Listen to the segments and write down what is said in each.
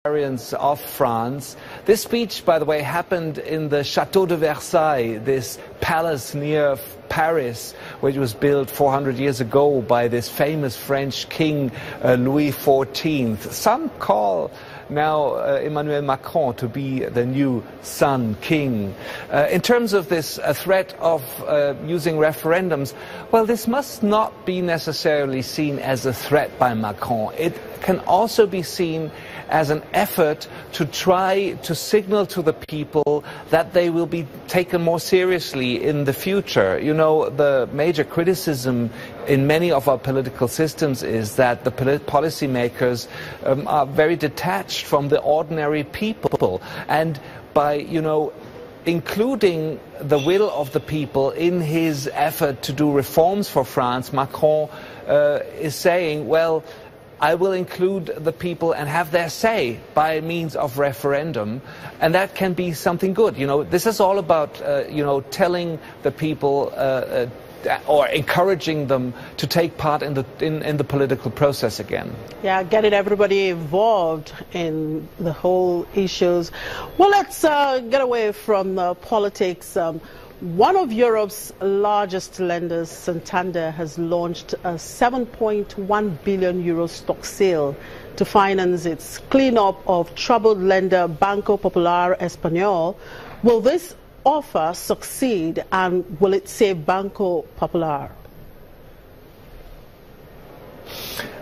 of France. This speech, by the way, happened in the Château de Versailles, this palace near Paris, which was built 400 years ago by this famous French king, Louis XIV. Some call now Emmanuel Macron to be the new Sun King. In terms of this threat of using referendums, well, this must not be necessarily seen as a threat by Macron. It can also be seen as an effort to try to signal to the people that they will be taken more seriously in the future. You know, the major criticism in many of our political systems is that the policymakers are very detached from the ordinary people. And by, you know, including the will of the people in his effort to do reforms for France, Macron is saying, well, I will include the people and have their say by means of referendum, and that can be something good. You know, this is all about, you know, telling the people or encouraging them to take part in the political process again. Yeah, getting everybody involved in the whole issues. Well, let's get away from politics. One of Europe's largest lenders, Santander, has launched a 7.1 billion euro stock sale to finance its cleanup of troubled lender Banco Popular Español. Will this offer succeed, and will it save Banco Popular?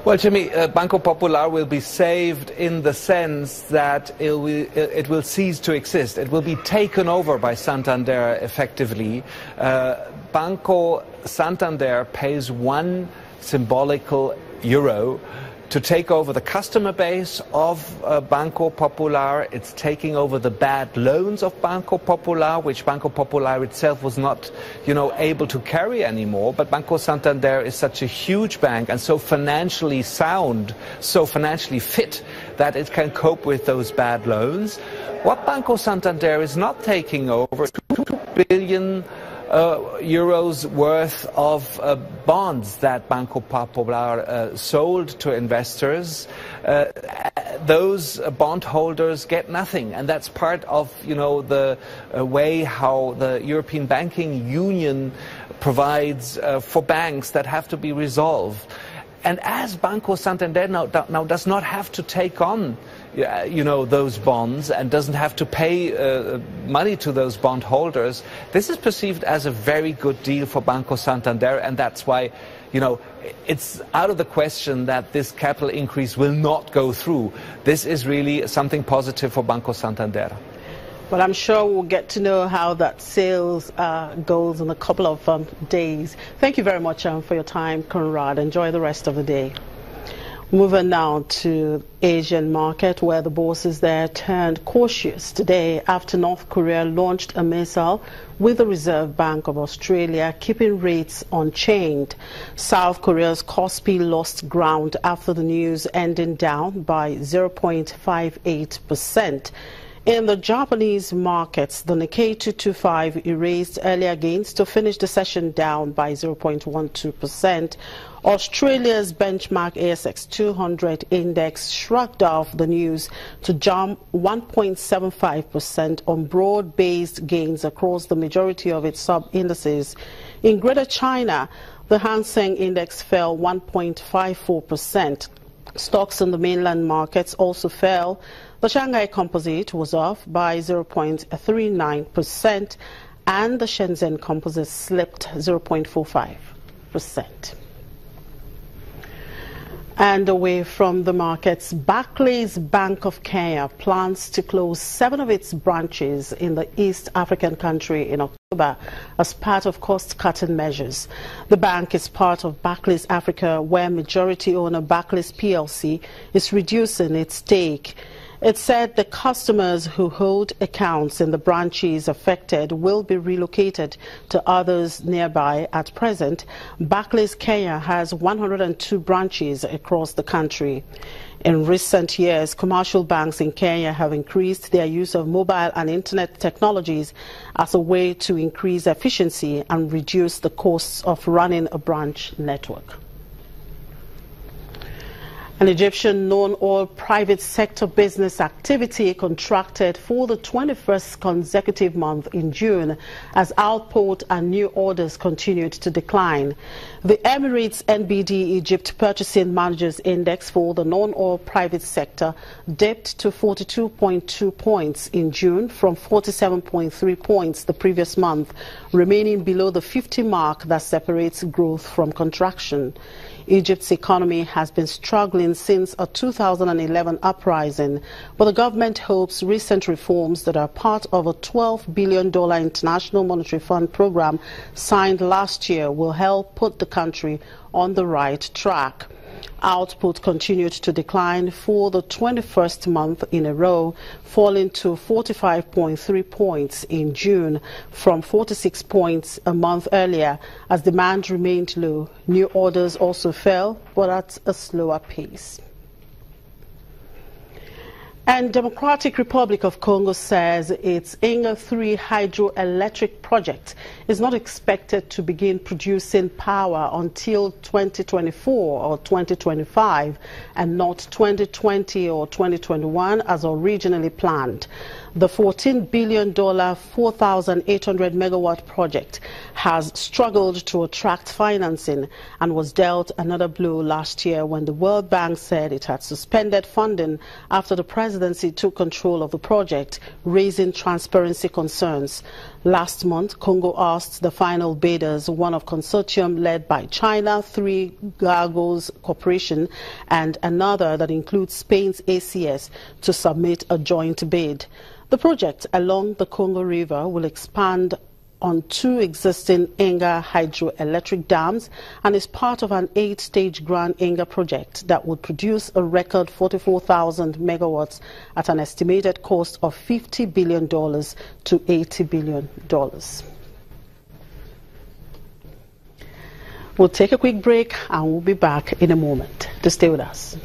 Well, Jimmy, Banco Popular will be saved in the sense that it will cease to exist. It will be taken over by Santander effectively. Banco Santander pays one symbolical euro to take over the customer base of Banco Popular. It's taking over the bad loans of Banco Popular, which Banco Popular itself was not, you know, able to carry anymore. But Banco Santander is such a huge bank and so financially sound, so financially fit, that it can cope with those bad loans. What Banco Santander is not taking over is 2 billion euros worth of bonds that Banco Popular sold to investors. Those bondholders get nothing, and that's part of, you know, the way how the European Banking Union provides for banks that have to be resolved. And as Banco Santander now does not have to take on, you know, those bonds and doesn't have to pay money to those bondholders, this is perceived as a very good deal for Banco Santander, and that's why, you know, it's out of the question that this capital increase will not go through. This is really something positive for Banco Santander. Well, I'm sure we'll get to know how that sales goes in a couple of days. Thank you very much for your time, Conrad. Enjoy the rest of the day. Moving now to Asian market, where the bourses there turned cautious today after North Korea launched a missile with the Reserve Bank of Australia, keeping rates unchanged. South Korea's Kospi lost ground after the news, ending down by 0.58%. In the Japanese markets, the Nikkei 225 erased earlier gains to finish the session down by 0.12%. Australia's benchmark ASX 200 index shrugged off the news to jump 1.75% on broad-based gains across the majority of its sub-indices. In Greater China, the Hang Seng index fell 1.54%. Stocks in the mainland markets also fell. The Shanghai Composite was off by 0.39%, and the Shenzhen Composite slipped 0.45%. And away from the markets, Barclays Bank of Kenya plans to close 7 of its branches in the East African country in October as part of cost-cutting measures. The bank is part of Barclays Africa, where majority owner Barclays PLC is reducing its stake. It said the customers who hold accounts in the branches affected will be relocated to others nearby. At present, Barclays Kenya has 102 branches across the country. In recent years, commercial banks in Kenya have increased their use of mobile and internet technologies as a way to increase efficiency and reduce the costs of running a branch network. An Egyptian non-oil private sector business activity contracted for the 21st consecutive month in June as output and new orders continued to decline. The Emirates NBD Egypt Purchasing Managers Index for the non-oil private sector dipped to 42.2 points in June from 47.3 points the previous month, remaining below the 50 mark that separates growth from contraction. Egypt's economy has been struggling since a 2011 uprising, but the government hopes recent reforms that are part of a $12 billion International Monetary Fund program signed last year will help put the country on the right track. Output continued to decline for the 21st month in a row, falling to 45.3 points in June from 46 points a month earlier as demand remained low. New orders also fell, but at a slower pace. And Democratic Republic of Congo says its Inga 3 hydroelectric project is not expected to begin producing power until 2024 or 2025 and not 2020 or 2021 as originally planned. The $14 billion 4,800 megawatt project has struggled to attract financing and was dealt another blow last year when the World Bank said it had suspended funding after the presidency took control of the project, raising transparency concerns. Last month, Congo asked the final bidders, one of consortium led by China, 3 Gargos Corporation, and another that includes Spain's ACS, to submit a joint bid. The project along the Congo River will expand on 2 existing Inga hydroelectric dams and is part of an 8-stage Grand Inga project that would produce a record 44,000 megawatts at an estimated cost of $50 billion to $80 billion. We'll take a quick break and we'll be back in a moment. To stay with us.